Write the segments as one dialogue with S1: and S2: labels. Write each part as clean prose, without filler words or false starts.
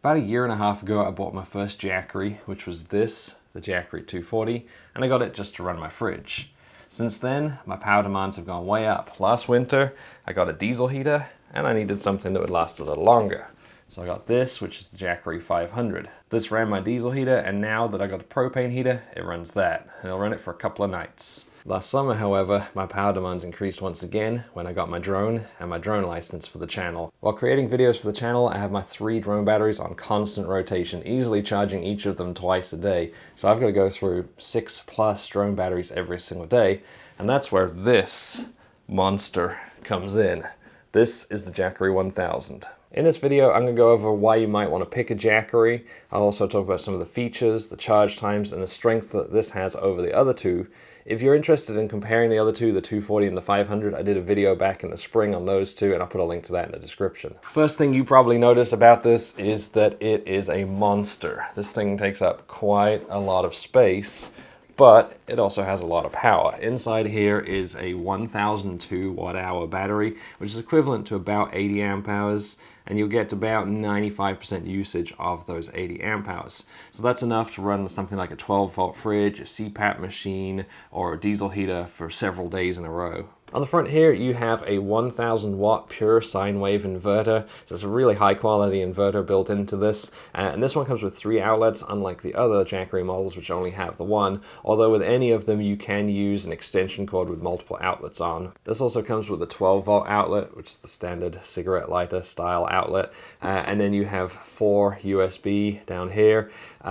S1: About a year and a half ago, I bought my first Jackery, which was this, the Jackery 240, and I got it just to run my fridge. Since then, my power demands have gone way up. Last winter, I got a diesel heater, and I needed something that would last a little longer. So I got this, which is the Jackery 500. This ran my diesel heater, and now that I got a propane heater, it runs that, and it'll run it for a couple of nights. Last summer, however, my power demands increased once again when I got my drone and my drone license for the channel. While creating videos for the channel, I have my 3 drone batteries on constant rotation, easily charging each of them twice a day. So I've got to go through 6+ drone batteries every single day, and that's where this monster comes in. This is the Jackery 1000. In this video, I'm going to go over why you might want to pick a Jackery. I'll also talk about some of the features, the charge times, and the strength that this has over the other two. If you're interested in comparing the other two, the 240 and the 500, I did a video back in the spring on those two, and I'll put a link to that in the description. First thing you probably notice about this is that it is a monster. This thing takes up quite a lot of space, but it also has a lot of power. Inside here is a 1002 watt-hour battery, which is equivalent to about 80 amp hours, and you'll get about 95% usage of those 80 amp hours. So that's enough to run something like a 12-volt fridge, a CPAP machine, or a diesel heater for several days in a row. On the front here, you have a 1000 watt pure sine wave inverter. So it's a really high quality inverter built into this. And this one comes with 3 outlets, unlike the other Jackery models, which only have the one. Although with any of them, you can use an extension cord with multiple outlets on. This also comes with a 12 volt outlet, which is the standard cigarette lighter style outlet. And then you have 4 USB down here. You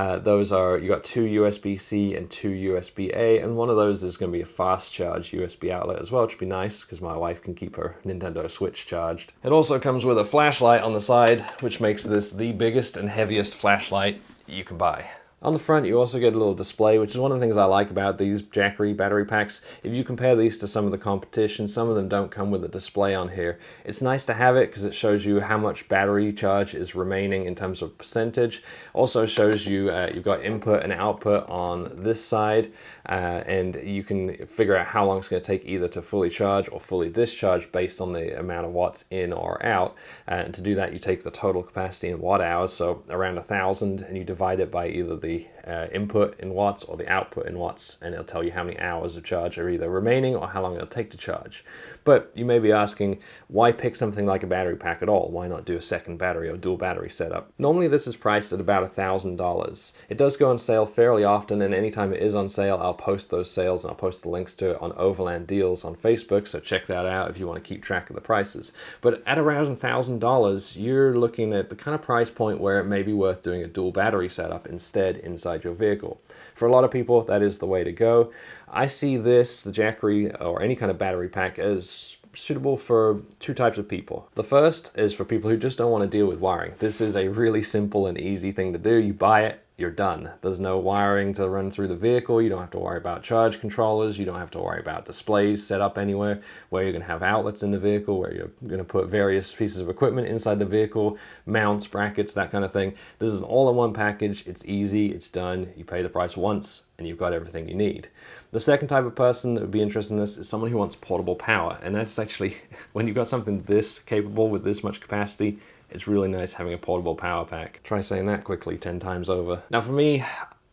S1: got 2 USB-C and 2 USB-A, and one of those is going to be a fast charge USB outlet as well, which would be nice because my wife can keep her Nintendo Switch charged. It also comes with a flashlight on the side, which makes this the biggest and heaviest flashlight you can buy. On the front, you also get a little display, which is one of the things I like about these Jackery battery packs. If you compare these to some of the competition, some of them don't come with a display on here. It's nice to have it because it shows you how much battery charge is remaining in terms of percentage. Also shows you you've got input and output on this side, and you can figure out how long it's going to take either to fully charge or fully discharge based on the amount of watts in or out. And to do that, you take the total capacity in watt hours, so around 1000, and you divide it by either the input in watts or the output in watts, and it'll tell you how many hours of charge are either remaining or how long it'll take to charge. But you may be asking, why pick something like a battery pack at all? Why not do a second battery or dual battery setup? Normally this is priced at about $1,000. It does go on sale fairly often, and anytime it is on sale, I'll post those sales and I'll post the links to it on Overland deals on Facebook, so check that out if you want to keep track of the prices. But at around $1,000, you're looking at the kind of price point where it may be worth doing a dual battery setup instead inside your vehicle. For a lot of people, that is the way to go. I see this, the Jackery, or any kind of battery pack, as suitable for 2 types of people. The first is for people who just don't want to deal with wiring. This is a really simple and easy thing to do. You buy it, you're done. There's no wiring to run through the vehicle. You don't have to worry about charge controllers. You don't have to worry about displays set up anywhere, where you're going to have outlets in the vehicle, where you're going to put various pieces of equipment inside the vehicle, mounts, brackets, that kind of thing. This is an all-in-one package. It's easy, it's done. You pay the price once and you've got everything you need. The second type of person that would be interested in this is someone who wants portable power. And that's actually, when you've got something this capable with this much capacity, it's really nice having a portable power pack. Try saying that quickly 10 times over. Now for me,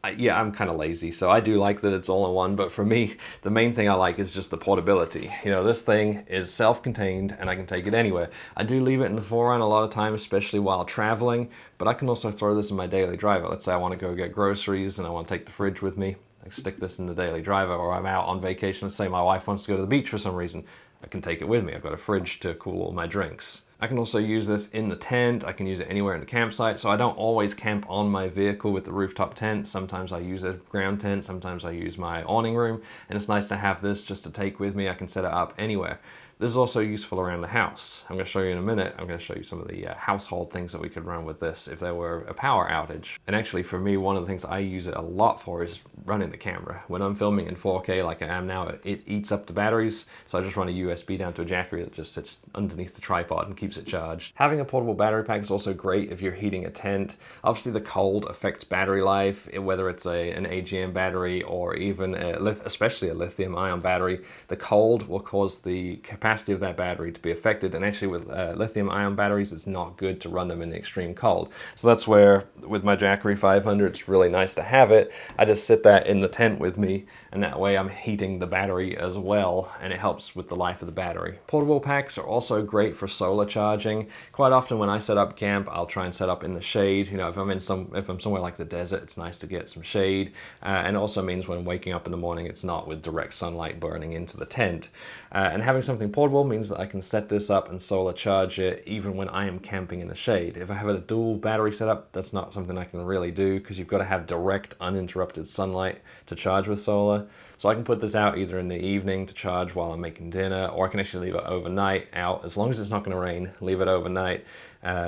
S1: I'm kind of lazy, so I do like that it's all in one, but for me, the main thing I like is just the portability. You know, this thing is self-contained and I can take it anywhere. I do leave it in the forerun a lot of time, especially while traveling, but I can also throw this in my daily driver. Let's say I want to go get groceries and I want to take the fridge with me. I stick this in the daily driver, or I'm out on vacation. Let's say my wife wants to go to the beach for some reason. I can take it with me. I've got a fridge to cool all my drinks. I can also use this in the tent. I can use it anywhere in the campsite, so I don't always camp on my vehicle with the rooftop tent. Sometimes I use a ground tent, sometimes I use my awning room, and it's nice to have this just to take with me. I can set it up anywhere. This is also useful around the house. I'm going to show you in a minute. I'm going to show you some of the household things that we could run with this if there were a power outage. And actually for me, one of the things I use it a lot for is running the camera. When I'm filming in 4K like I am now, it eats up the batteries. So I just run a USB down to a Jackery that just sits underneath the tripod and keeps it charged. Having a portable battery pack is also great if you're heating a tent. Obviously the cold affects battery life, whether it's an AGM battery or even especially a lithium ion battery. The cold will cause the capacity capacity of that battery to be affected. And actually with lithium ion batteries, it's not good to run them in the extreme cold. So that's where with my Jackery 500, it's really nice to have it. I just sit that in the tent with me, and that way I'm heating the battery as well, and it helps with the life of the battery. Portable packs are also great for solar charging. Quite often when I set up camp, I'll try and set up in the shade. You know, if I'm somewhere like the desert, it's nice to get some shade. And it also means when waking up in the morning, it's not with direct sunlight burning into the tent. And having something portable means that I can set this up and solar charge it even when I am camping in the shade. If I have a dual battery setup, that's not something I can really do because you've got to have direct uninterrupted sunlight to charge with solar. So I can put this out either in the evening to charge while I'm making dinner, or I can actually leave it overnight out, as long as it's not going to rain, leave it overnight,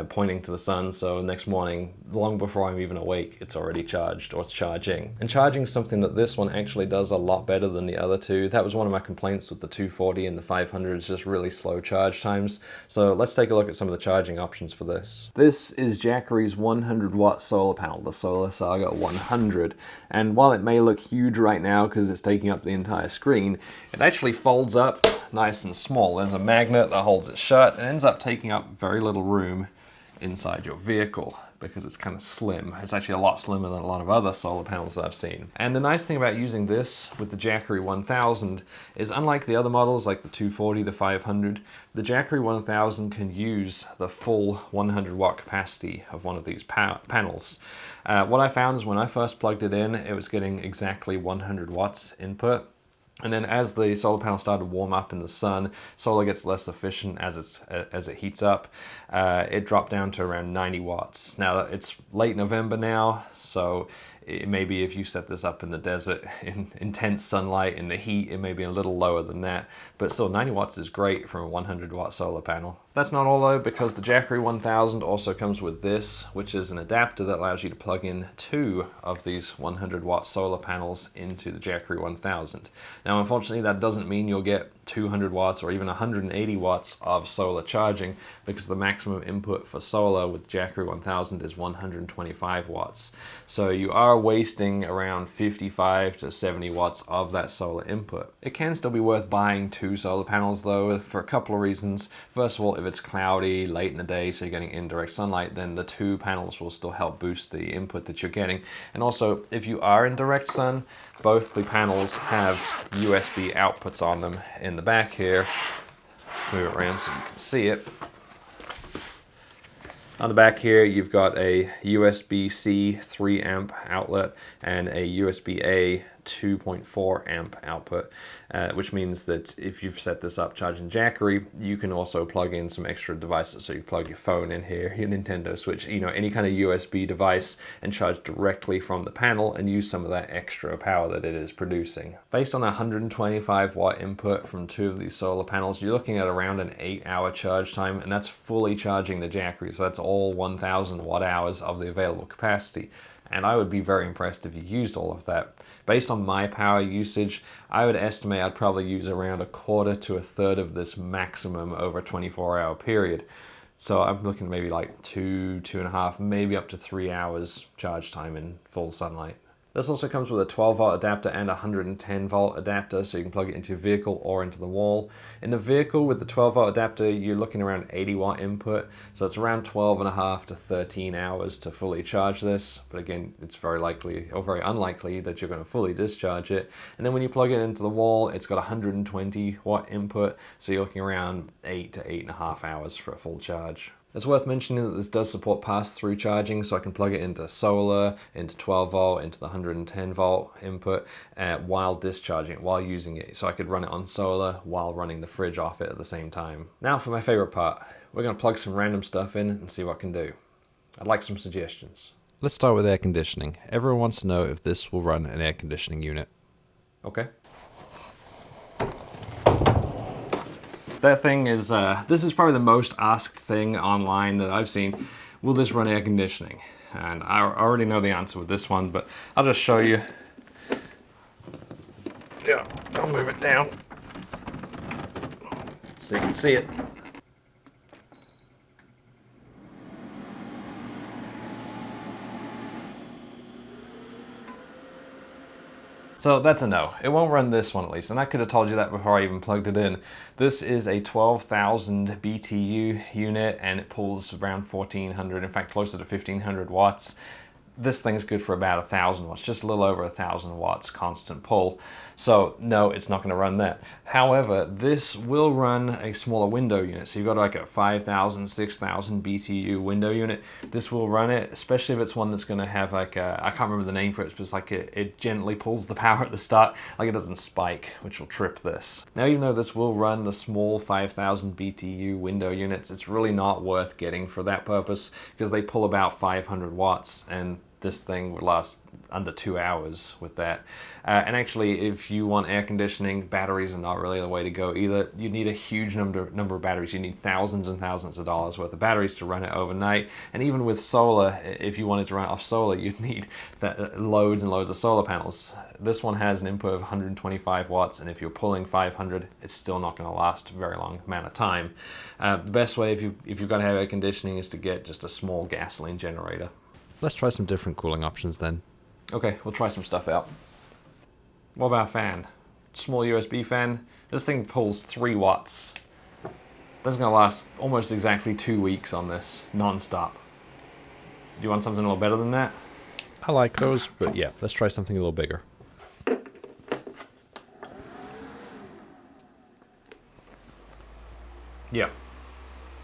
S1: pointing to the sun, so next morning, long before I'm even awake, it's already charged, or it's charging. And charging is something that this one actually does a lot better than the other two. That was one of my complaints with the 240 and the 500, is just really slow charge times. So let's take a look at some of the charging options for this. This is Jackery's 100 watt solar panel, the Solar Saga 100. And while it may look huge right now because it's taking up the entire screen, it actually folds up nice and small. There's a magnet that holds it shut and ends up taking up very little room inside your vehicle because it's kind of slim. It's actually a lot slimmer than a lot of other solar panels that I've seen. And the nice thing about using this with the Jackery 1000 is, unlike the other models like the 240, the 500, the Jackery 1000 can use the full 100 watt capacity of one of these panels. What I found is when I first plugged it in, it was getting exactly 100 watts input. And then as the solar panel started to warm up in the sun, solar gets less efficient as it heats up. It dropped down to around 90 watts. Now it's late November now, so maybe if you set this up in the desert in intense sunlight in the heat, it may be a little lower than that. But still, 90 watts is great from a 100 watt solar panel. That's not all though, because the Jackery 1000 also comes with this, which is an adapter that allows you to plug in 2 of these 100 watt solar panels into the Jackery 1000. Now unfortunately that doesn't mean you'll get 200 watts or even 180 watts of solar charging, because the maximum input for solar with Jackery 1000 is 125 watts. So you are wasting around 55 to 70 watts of that solar input. It can still be worth buying 2 solar panels though, for a couple of reasons. First of all, if it's cloudy late in the day, so you're getting indirect sunlight, then the 2 panels will still help boost the input that you're getting. And also, if you are in direct sun, both the panels have USB outputs on them in the back here. Move it around so you can see it. On the back here, you've got a USB-C 3 amp outlet and a USB-A 2.4 amp output, which means that if you've set this up charging Jackery, you can also plug in some extra devices. So you plug your phone in here, your Nintendo Switch, you know, any kind of USB device, and charge directly from the panel and use some of that extra power that it is producing. Based on 125 watt input from 2 of these solar panels, you're looking at around an 8-hour charge time, and that's fully charging the Jackery. So that's all 1000 watt hours of the available capacity. And I would be very impressed if you used all of that. Based on my power usage, I would estimate I'd probably use around 1/4 to 1/3 of this maximum over a 24-hour period. So I'm looking maybe like 2.5, maybe up to 3 hours charge time in full sunlight. This also comes with a 12 volt adapter and a 110 volt adapter, so you can plug it into your vehicle or into the wall. In the vehicle with the 12 volt adapter, you're looking around 80 watt input, so it's around 12.5 to 13 hours to fully charge this. But again, it's very likely or very unlikely that you're going to fully discharge it. And then when you plug it into the wall, it's got 120 watt input, so you're looking around 8 to 8.5 hours for a full charge. It's worth mentioning that this does support pass-through charging, so I can plug it into solar, into 12 volt, into the 110 volt input while discharging it, while using it. So I could run it on solar while running the fridge off it at the same time. Now for my favorite part. We're going to plug some random stuff in and see what it can do. I'd like some suggestions. Let's start with air conditioning. Everyone wants to know if this will run an air conditioning unit. Okay. That thing is, this is probably the most asked thing online that I've seen. Will this run air conditioning? And I already know the answer with this one, but I'll just show you. Yeah, I'll move it down so you can see it. So that's a no. It won't run this one at least, and I could have told you that before I even plugged it in. This is a 12,000 BTU unit, and it pulls around 1,400, in fact closer to 1,500 watts. This thing's good for about 1,000 watts, just a little over 1,000 watts constant pull. So no, it's not going to run that. However, this will run a smaller window unit. So you've got like a 5,000, 6,000 BTU window unit. This will run it, especially if it's one that's going to have like a, I can't remember the name for it, but it's like it gently pulls the power at the start, like it doesn't spike, which will trip this. Now, even though this will run the small 5,000 BTU window units, it's really not worth getting for that purpose because they pull about 500 watts, and this thing would last under 2 hours with that. And actually, if you want air conditioning, batteries are not really the way to go either. You need a huge number of batteries. You need thousands and thousands of dollars worth of batteries to run it overnight. And even with solar, if you wanted to run it off solar, you'd need loads and loads of solar panels. This one has an input of 125 watts, and if you're pulling 500, it's still not going to last a very long amount of time. The best way, if you've got to have air conditioning, is to get just a small gasoline generator.
S2: Let's try some different cooling options then.
S1: Okay, we'll try some stuff out. What about a fan? Small USB fan. This thing pulls 3 watts. That's gonna last almost exactly 2 weeks on this, non-stop. Do you want something a little better than that?
S2: I like those, but yeah, let's try something a little bigger.
S1: Yeah,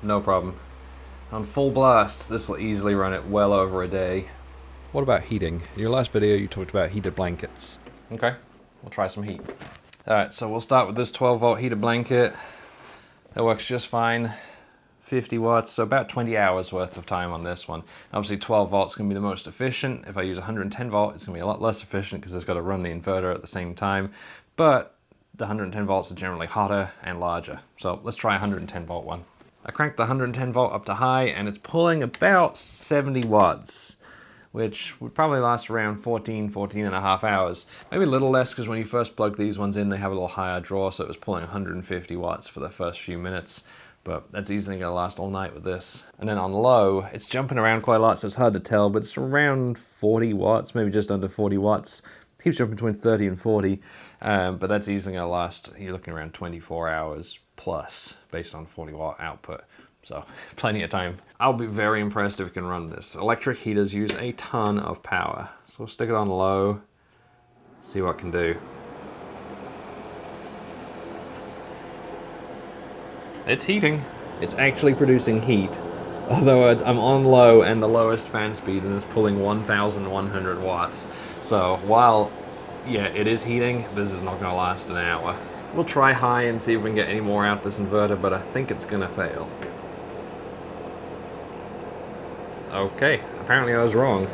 S1: no problem. On full blast, this will easily run it well over a day.
S2: What about heating? In your last video, you talked about heated blankets.
S1: Okay, we'll try some heat. All right, so we'll start with this 12-volt heated blanket. That works just fine. 50 watts, so about 20 hours worth of time on this one. Obviously 12 volts can be the most efficient. If I use 110 volt, it's gonna be a lot less efficient because it's got to run the inverter at the same time. But the 110 volts are generally hotter and larger. So let's try 110 volt one. I cranked the 110 volt up to high, and it's pulling about 70 watts, which would probably last around 14 and a half hours. Maybe a little less, because when you first plug these ones in, they have a little higher draw, so it was pulling 150 watts for the first few minutes. But that's easily going to last all night with this. And then on low, it's jumping around quite a lot, so it's hard to tell, but it's around 40 watts, maybe just under 40 watts. It keeps jumping between 30 and 40, but that's easily going to last, you're looking around 24 hours plus, based on 40 watt output. So plenty of time. I'll be very impressed if it can run this. Electric heaters use a ton of power. So we'll stick it on low, see what it can do. It's heating. It's actually producing heat. Although I'm on low and the lowest fan speed, and it's pulling 1,100 watts. So while, yeah, it is heating, this is not gonna last an hour. We'll try high and see if we can get any more out of this inverter, but I think it's gonna fail. Okay, apparently I was wrong.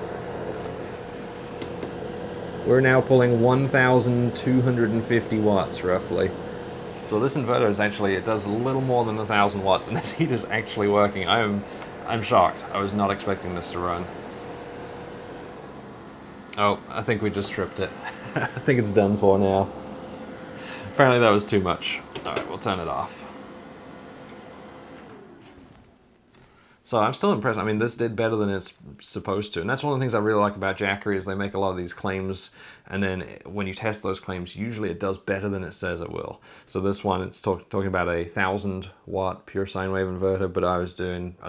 S1: We're now pulling 1,250 watts, roughly. So this inverter is actually, it does a little more than 1,000 watts, and this heater's actually working. I'm shocked. I was not expecting this to run. Oh, I think we just tripped it. I think it's done for now. Apparently that was too much. All right, we'll turn it off. So I'm still impressed. I mean, this did better than it's supposed to. And that's one of the things I really like about Jackery is they make a lot of these claims, and then when you test those claims, usually it does better than it says it will. So this one, it's talking about a 1,000 watt pure sine wave inverter, but I was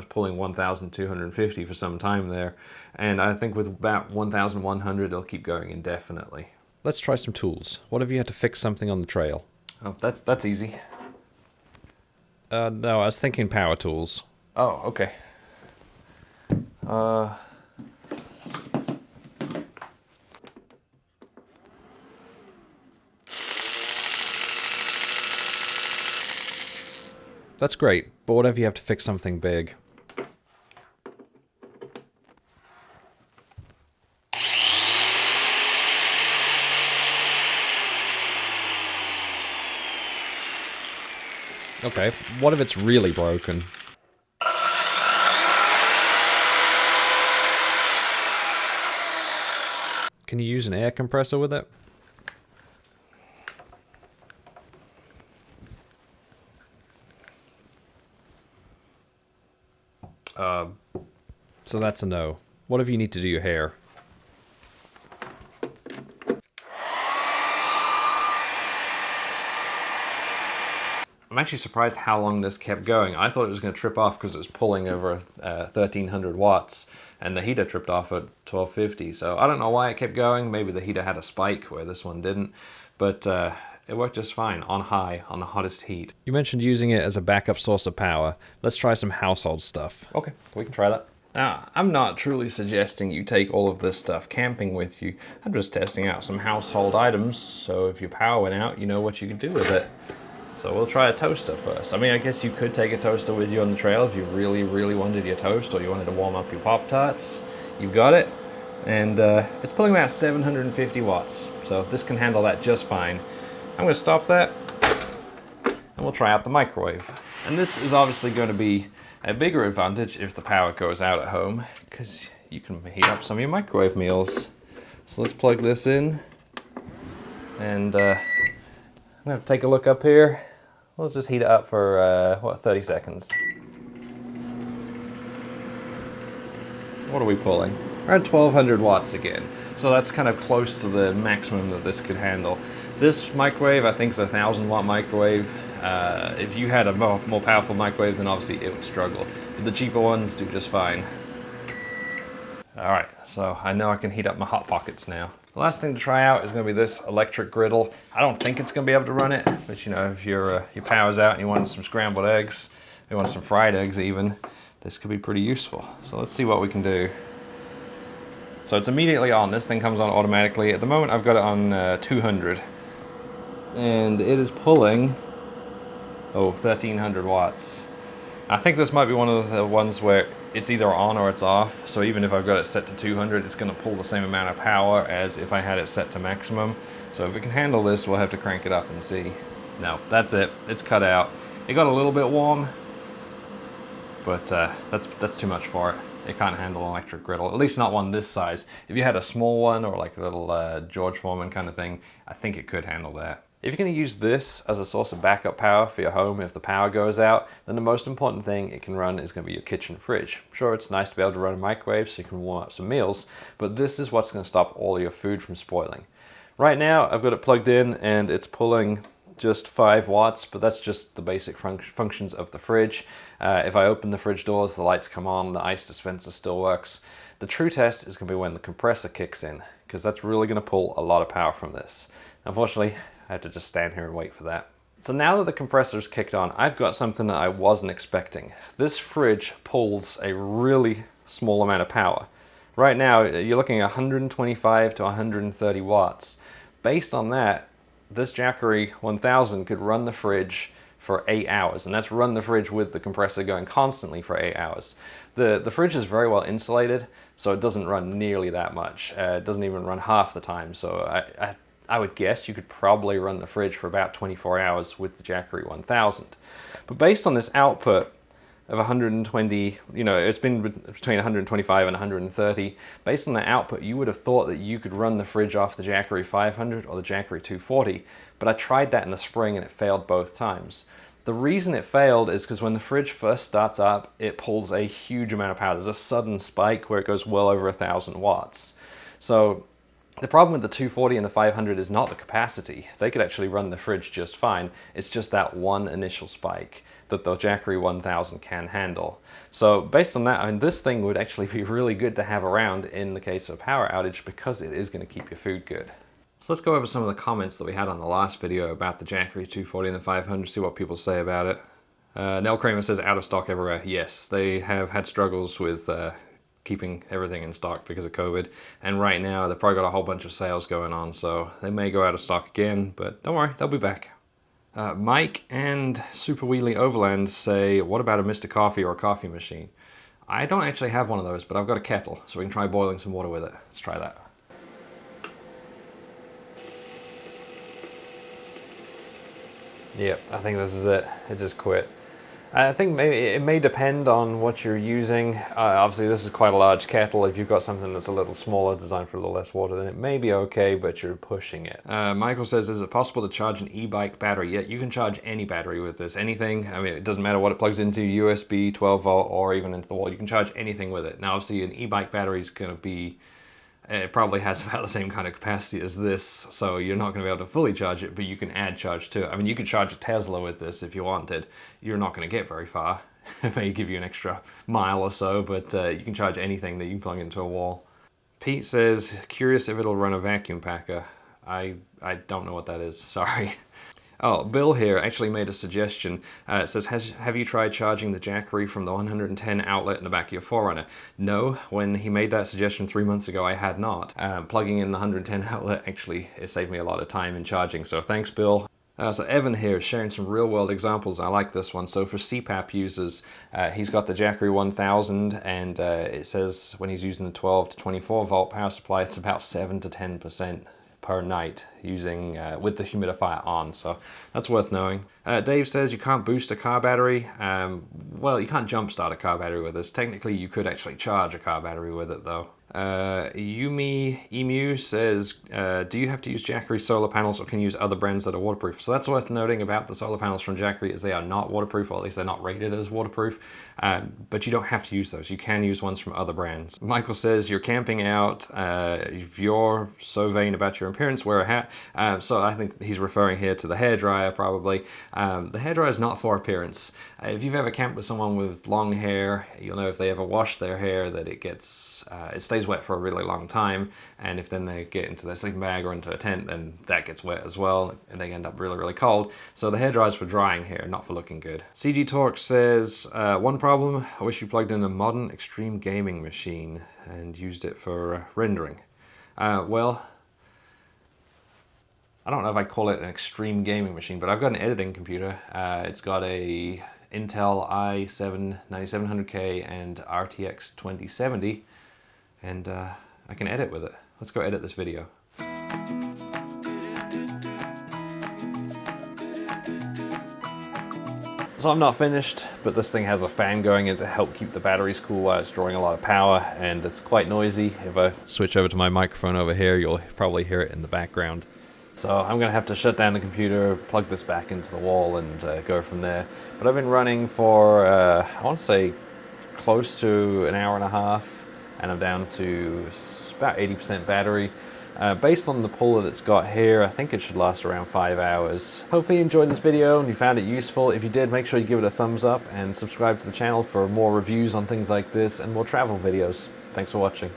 S1: pulling 1,250 for some time there. And I think with about 1,100, it'll keep going indefinitely.
S2: Let's try some tools. What if you had to fix something on the trail?
S1: Oh, that's easy.
S2: No, I was thinking power tools.
S1: Oh, okay.
S2: That's great, but what if you have to fix something big? Okay, what if it's really broken? Can you use an air compressor with it? So that's a no. What if you need to do your hair?
S1: I'm actually surprised how long this kept going. I thought it was going to trip off because it was pulling over 1300 watts, and the heater tripped off at 1250. So I don't know why it kept going. Maybe the heater had a spike where this one didn't, but it worked just fine on high, on the hottest heat.
S2: You mentioned using it as a backup source of power. Let's try some household stuff.
S1: Okay, we can try that. Now, I'm not truly suggesting you take all of this stuff camping with you. I'm just testing out some household items, so if your power went out, you know what you can do with it. So we'll try a toaster first. I mean, I guess you could take a toaster with you on the trail if you really, really wanted your toast or you wanted to warm up your Pop-Tarts. You've got it. And it's pulling about 750 watts, so this can handle that just fine. I'm going to stop that, and we'll try out the microwave. And this is obviously going to be a bigger advantage if the power goes out at home, because you can heat up some of your microwave meals. So let's plug this in, and I'm going to take a look up here. We'll just heat it up for, 30 seconds. What are we pulling? Around 1200 watts again. So that's kind of close to the maximum that this could handle. This microwave, I think, is a 1000-watt microwave. If you had a more powerful microwave, then obviously it would struggle. But the cheaper ones do just fine. Alright, so I know I can heat up my Hot Pockets now. The last thing to try out is going to be this electric griddle. I don't think it's going to be able to run it, but you know, if your power's out and you want some scrambled eggs, you want some fried eggs even, this could be pretty useful. So let's see what we can do. So it's immediately on. This thing comes on automatically. At the moment I've got it on 200. And it is pulling, 1300 watts. I think this might be one of the ones where it's either on or it's off. So even if I've got it set to 200, it's going to pull the same amount of power as if I had it set to maximum. So if it can handle this, we'll have to crank it up and see. No, that's it. It's cut out. It got a little bit warm, but that's too much for it. It can't handle an electric griddle, at least not one this size. If you had a small one or like a little George Foreman kind of thing, I think it could handle that. If you're going to use this as a source of backup power for your home if the power goes out, then the most important thing it can run is going to be your kitchen fridge. Sure, it's nice to be able to run a microwave so you can warm up some meals, but this is what's going to stop all your food from spoiling. Right now, I've got it plugged in and it's pulling just 5 watts, but that's just the basic functions of the fridge. If I open the fridge doors, the lights come on, the ice dispenser still works. The true test is going to be when the compressor kicks in, because that's really going to pull a lot of power from this. Unfortunately, I have to just stand here and wait for that. So now that the compressor's kicked on, I've got something that I wasn't expecting. This fridge pulls a really small amount of power. Right now, you're looking at 125 to 130 watts. Based on that, this Jackery 1000 could run the fridge for 8 hours, and that's run the fridge with the compressor going constantly for 8 hours. The fridge is very well insulated, so it doesn't run nearly that much. It doesn't even run half the time, so I would guess you could probably run the fridge for about 24 hours with the Jackery 1000. But based on this output of 120, you know, it's been between 125 and 130. Based on the output, you would have thought that you could run the fridge off the Jackery 500 or the Jackery 240, but I tried that in the spring and it failed both times. The reason it failed is because when the fridge first starts up, it pulls a huge amount of power. There's a sudden spike where it goes well over 1000 watts. So the problem with the 240 and the 500 is not the capacity. They could actually run the fridge just fine. It's just that one initial spike that the Jackery 1000 can handle. So based on that, I mean, this thing would actually be really good to have around in the case of power outage because it is going to keep your food good. So let's go over some of the comments that we had on the last video about the Jackery 240 and the 500, see what people say about it. Nell Kramer says out of stock everywhere. Yes, they have had struggles with keeping everything in stock because of COVID, and right now they've probably got a whole bunch of sales going on, so they may go out of stock again, but don't worry, they'll be back. Mike and Super Wheelie Overland say, what about a Mr. Coffee or a coffee machine? I don't actually have one of those, but I've got a kettle, so we can try boiling some water with it. Let's try that. Yep, I think this is it. It just quit. I think maybe it may depend on what you're using. Obviously this is quite a large kettle. If you've got something that's a little smaller, designed for a little less water, then it may be okay, but you're pushing it. Michael says, is it possible to charge an e-bike battery? Yeah, you can charge any battery with this, anything. I mean, it doesn't matter what it plugs into, USB, 12 volt, or even into the wall. You can charge anything with it. Now obviously an e-bike battery is going to be It probably has about the same kind of capacity as this, so you're not going to be able to fully charge it, but you can add charge to it. I mean, you could charge a Tesla with this if you wanted. You're not going to get very far. It may give you an extra mile or so, but you can charge anything that you can plug into a wall. Pete says, curious if it'll run a vacuum packer. I don't know what that is, sorry. Oh, Bill here actually made a suggestion. It says, have you tried charging the Jackery from the 110 outlet in the back of your 4Runner? No, when he made that suggestion 3 months ago, I had not. Plugging in the 110 outlet, actually, it saved me a lot of time in charging, so thanks, Bill. So Evan here is sharing some real-world examples. I like this one. So for CPAP users, he's got the Jackery 1000, and it says when he's using the 12 to 24 volt power supply, it's about 7 to 10% per night using with the humidifier on, so that's worth knowing. Dave says you can't boost a car battery. Well, you can't jump start a car battery with this. Technically, you could actually charge a car battery with it though. Yumi Emu says, do you have to use Jackery solar panels or can you use other brands that are waterproof? So that's worth noting about the solar panels from Jackery is they are not waterproof, or at least they're not rated as waterproof, but you don't have to use those. You can use ones from other brands. Michael says, you're camping out, if you're so vain about your appearance, wear a hat. So I think he's referring here to the hairdryer probably. The hairdryer is not for appearance. If you've ever camped with someone with long hair, you'll know if they ever wash their hair that it gets, it stays wet for a really long time, and if then they get into their sleeping bag or into a tent, then that gets wet as well, and they end up really cold. So the hairdryer is for drying hair, not for looking good. CG Talk says, one problem, I wish you plugged in a modern extreme gaming machine and used it for rendering. Well, I don't know if I call it an extreme gaming machine, but I've got an editing computer. It's got a Intel i7 9700K and RTX 2070, and I can edit with it. Let's go edit this video. So I'm not finished, but this thing has a fan going in to help keep the batteries cool while it's drawing a lot of power, and it's quite noisy. If I switch over to my microphone over here, you'll probably hear it in the background. So I'm gonna have to shut down the computer, plug this back into the wall, and go from there. But I've been running for, I want to say, close to an hour and a half, and I'm down to about 80% battery. Based on the pull that it's got here, I think it should last around 5 hours. Hopefully you enjoyed this video and you found it useful. If you did, make sure you give it a thumbs up and subscribe to the channel for more reviews on things like this and more travel videos. Thanks for watching.